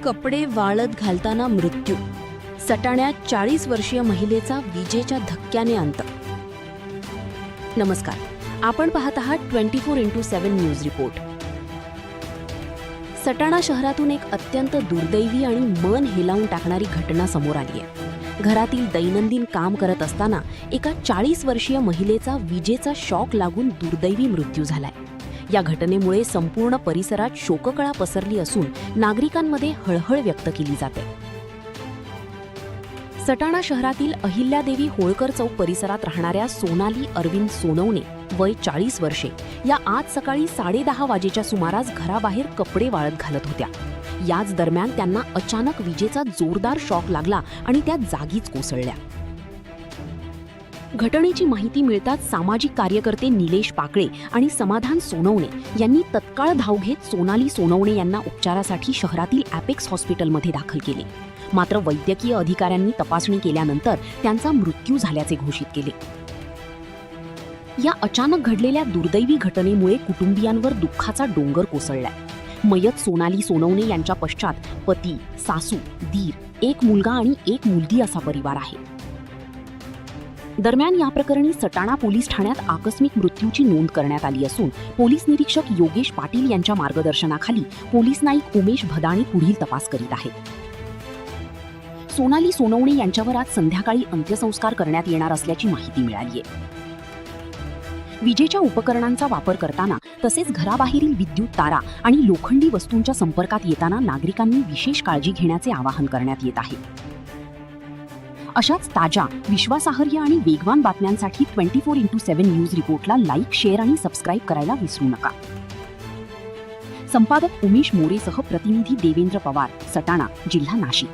कपडे वाळत घालताना मृत्यू. सटाण्यात 40 वर्षीय महिलेचा विजेच्या धक्क्याने अंत. नमस्कार, आपण पाहत आहात 24x7 न्यूज रिपोर्ट. सटाणा शहरातून एक अत्यंत दुर्दैवी आणि मन हेलावून टाकणारी घटना समोर आली आहे. घरातील दैनंदिन काम करत असताना एका 40 वर्षीय महिलेचा विजेचा शॉक लागून दुर्दैवी मृत्यू झालाय. या घटनेमुळे संपूर्ण परिसरात शोककळा पसरली असून नागरिकांमध्ये हळहळ व्यक्त केली जाते. सटाणा शहरातील अहिल्यादेवी होळकर चौक परिसरात राहणाऱ्या सोनाली अरविंद सोनवणे वय 40 वर्षे या आज सकाळी 10:30 वाजेच्या सुमारास घराबाहेर कपडे वाळत घालत होत्या. याच दरम्यान त्यांना अचानक विजेचा जोरदार शॉक लागला आणि त्या जागीच कोसळल्या. घटनेची माहिती मिळताच सामाजिक कार्यकर्ते निलेश पाकळे आणि समाधान सोनवणे यांनी तत्काळ धाव घेत सोनाली सोनवणे यांना उपचारासाठी शहरातील ॲपेक्स हॉस्पिटलमध्ये दाखल केले. मात्र वैद्यकीय अधिकाऱ्यांनी तपासणी केल्यानंतर त्यांचा मृत्यू झाल्याचे घोषित केले. या अचानक घडलेल्या दुर्दैवी घटनेमुळे कुटुंबियांवर दुःखाचा डोंगर कोसळलाय. मयत सोनाली सोनवणे यांच्या पश्चात पती, सासू, दीर, एक मुलगा आणि एक मुलगी असा परिवार आहे. दरम्यान या प्रकरणी सटाणा पोलीस ठाण्यात आकस्मिक मृत्यूची नोंद करण्यात आली असून पोलीस निरीक्षक योगेश पाटील यांच्या मार्गदर्शनाखाली पोलीस नाईक उमेश भदाणे पुढील तपास करीत आहेत. सोनाली सोनवणे यांच्यावर आज संध्याकाळी अंत्यसंस्कार करण्यात येणार असल्याची माहिती मिळाली आहे. विजेच्या उपकरणांचा वापर करताना तसेच घराबाहेरील विद्युत तारा आणि लोखंडी वस्तूंच्या संपर्कात येताना नागरिकांनी विशेष काळजी घेण्याचे आवाहन करण्यात येत आहे. अशाच ताज्या, विश्वासार्ह आणि वेगवान बातम्यांसाठी 24x7 न्यूज रिपोर्टला लाईक, शेअर आणि सबस्क्राईब करायला विसरू नका. संपादक उमेश मोरेसह प्रतिनिधी देवेंद्र पवार, सटाणा, जिल्हा नाशिक.